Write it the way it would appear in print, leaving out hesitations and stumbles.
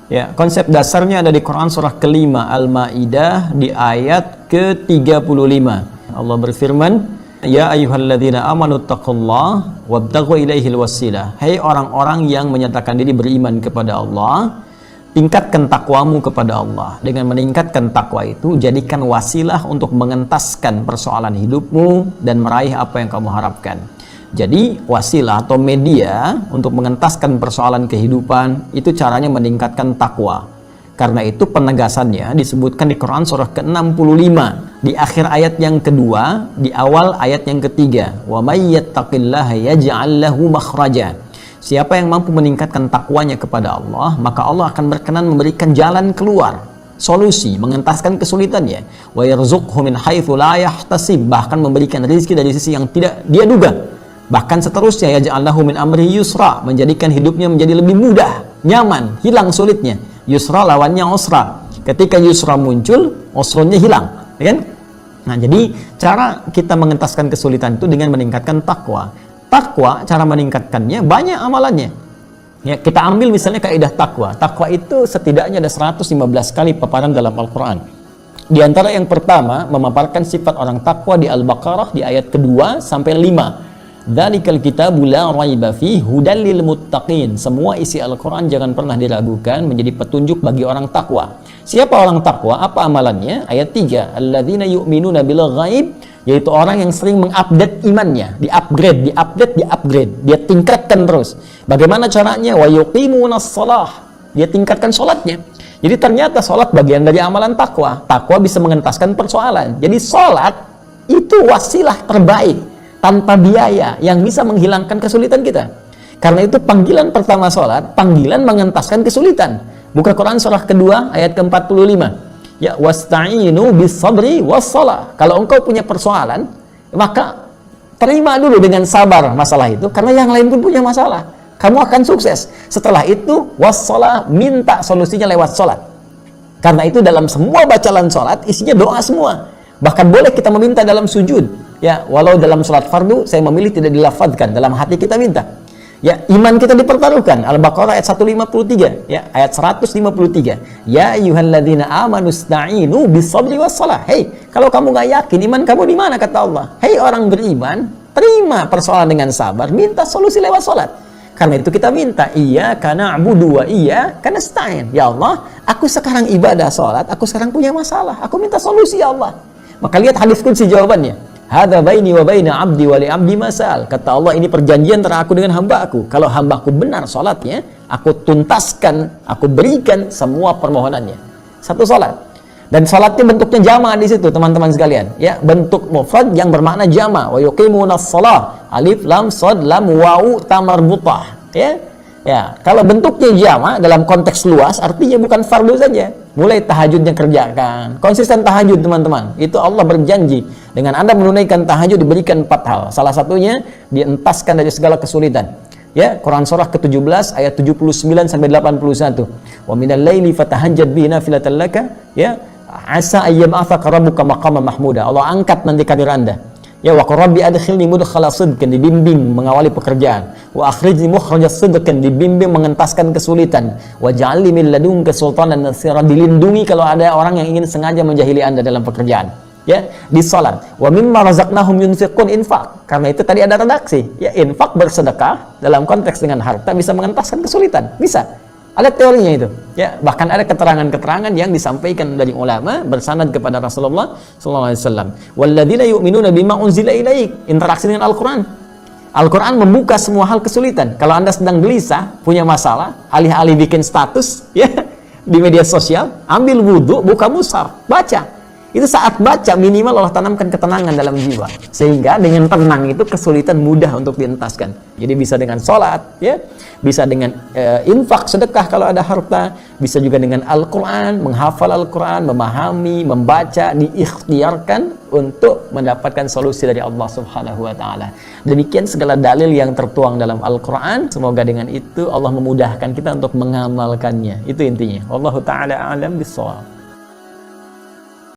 Ya, konsep dasarnya ada di Quran surah kelima Al-Maidah di ayat ke-35. Allah berfirman, "Ya ayyuhalladzina amanu taqullaha wabtaghu ilaihil wasilah." Hai orang-orang yang menyatakan diri beriman kepada Allah, tingkatkan takwamu kepada Allah. Dengan meningkatkan takwa itu, jadikan wasilah untuk mengentaskan persoalan hidupmu dan meraih apa yang kamu harapkan. Jadi wasilah atau media untuk mengentaskan persoalan kehidupan itu caranya meningkatkan takwa. Karena itu penegasannya disebutkan di Quran surah ke-65 di akhir ayat yang kedua, di awal ayat yang ketiga. Wa may yattaqillaha yaj'al lahu makhraja. Siapa yang mampu meningkatkan takwanya kepada Allah, maka Allah akan berkenan memberikan jalan keluar, solusi, mengentaskan kesulitannya. Wa yarzuqhu min haitsu la yahtasib, bahkan memberikan rezeki dari sisi yang tidak dia duga. Bahkan seterusnya, yaj'allahu min amri yusra, menjadikan hidupnya menjadi lebih mudah, nyaman, hilang sulitnya. Yusra lawannya usra. Ketika yusra muncul, usranya hilang, ya kan? Nah, jadi cara kita mengentaskan kesulitan itu dengan meningkatkan takwa. Takwa, cara meningkatkannya banyak amalannya. Ya, kita ambil misalnya kaidah takwa. Takwa itu setidaknya ada 115 kali paparan dalam Al-Quran. Di antara yang pertama, memaparkan sifat orang takwa di Al-Baqarah di ayat kedua sampai 5. Dzalikal kitabu la raiba fihi hudal lil muttaqin. Semua isi Al-Quran jangan pernah diragukan, menjadi petunjuk bagi orang takwa. Siapa orang takwa? Apa amalannya? Ayat 3. Alladzina yu'minuna bil ghaib, yaitu orang yang sering mengupdate imannya, diupgrade. Dia tingkatkan terus. Bagaimana caranya? Wa yuqimunas shalah. Dia tingkatkan sholatnya. Jadi ternyata sholat bagian dari amalan takwa. Takwa bisa mengentaskan persoalan. Jadi sholat itu wasilah terbaik tanpa biaya yang bisa menghilangkan kesulitan kita. Karena itu panggilan pertama sholat, panggilan mengentaskan kesulitan. Buka Quran surah kedua ayat ke-45. Ya, wasta'inu bis sabri was shalah. Kalau engkau punya persoalan, maka terima dulu dengan sabar masalah itu, karena yang lain pun punya masalah. Kamu akan sukses. Setelah itu was shalah, minta solusinya lewat sholat. Karena itu dalam semua bacaan sholat isinya doa semua. Bahkan boleh kita meminta dalam sujud. Ya, walau dalam sholat fardu saya memilih tidak dilafadzkan, dalam hati kita minta. Ya, iman kita dipertaruhkan. Al-Baqarah ayat 153, ya, ayat 153. Ya ayyuhalladzina amanu ista'inu bis-sabri was-shalah. Hei, kalau kamu nggak yakin iman kamu di mana, kata Allah. Hei orang beriman, terima persoalan dengan sabar, minta solusi lewat salat. Karena itu kita minta, iyyaka na'budu wa iyyaka nasta'in. Ya Allah, aku sekarang ibadah salat, aku sekarang punya masalah, aku minta solusi ya Allah. Maka lihat hadis qudsi jawabannya. Hadza baini wa baina 'abdi wa li 'abdi masal. Kata Allah, ini perjanjian antara aku dengan hamba-Aku. Kalau hamba-Aku benar salatnya, aku tuntaskan, aku berikan semua permohonannya. Satu salat. Dan salatnya bentuknya jama' di situ, teman-teman sekalian. Ya, bentuk mufrad yang bermakna jama'. Wa yuqimunas shalah. Alif lam shad lam wawu ta marbutah. Ya. Ya, kalau bentuknya jama' dalam konteks luas artinya bukan fardu saja. Mulai tahajudnya kerjakan. Konsisten tahajud, teman-teman. Itu Allah berjanji, dengan Anda menunaikan tahajud diberikan 4 hal. Salah satunya dientaskan dari segala kesulitan. Ya, Quran surah ke-17 ayat 79 sampai 81. Wa minal laili fatahajjad bihi nafilatan laka, ya, asa ayyab'atsaka rabbuka maqaman mahmuda. Allah angkat nanti karir Anda. Ya, wa rabbi adkhilni mudkhala sidqin, dibimbing mengawali pekerjaan. Wa akhrijni mukhrajas sidqin, dibimbing mengentaskan kesulitan. Wa ja'alni min ladunka sultanan nasira, dilindungi kalau ada orang yang ingin sengaja menjahili Anda dalam pekerjaan. Ya, di salat. Wa mimma razaqnahum yunfiqun, infak. Karena itu tadi ada redaksi. Ya, infak, bersedekah dalam konteks dengan harta bisa mengentaskan kesulitan. Bisa. Ada teorinya itu. Ya, bahkan ada keterangan-keterangan yang disampaikan dari ulama bersanad kepada Rasulullah sallallahu alaihi wasallam. Walladzina yu'minuna bima unzila ilaik. Interaksi dengan Al-Qur'an. Al-Quran membuka semua hal kesulitan. Kalau Anda sedang gelisah, punya masalah, alih-alih bikin status ya di media sosial, ambil wudhu, buka mushaf, baca. Itu saat baca minimal Allah tanamkan ketenangan dalam jiwa. Sehingga dengan tenang itu kesulitan mudah untuk dientaskan. Jadi bisa dengan sholat, ya, bisa dengan infak, sedekah kalau ada harta, bisa juga dengan Al-Quran, menghafal Al-Quran, memahami, membaca, diikhtiarkan untuk mendapatkan solusi dari Allah Subhanahu wa Ta'ala. Demikian segala dalil yang tertuang dalam Al-Quran. Semoga dengan itu Allah memudahkan kita untuk mengamalkannya. Itu intinya. Wallahu ta'ala a'lam bissawab.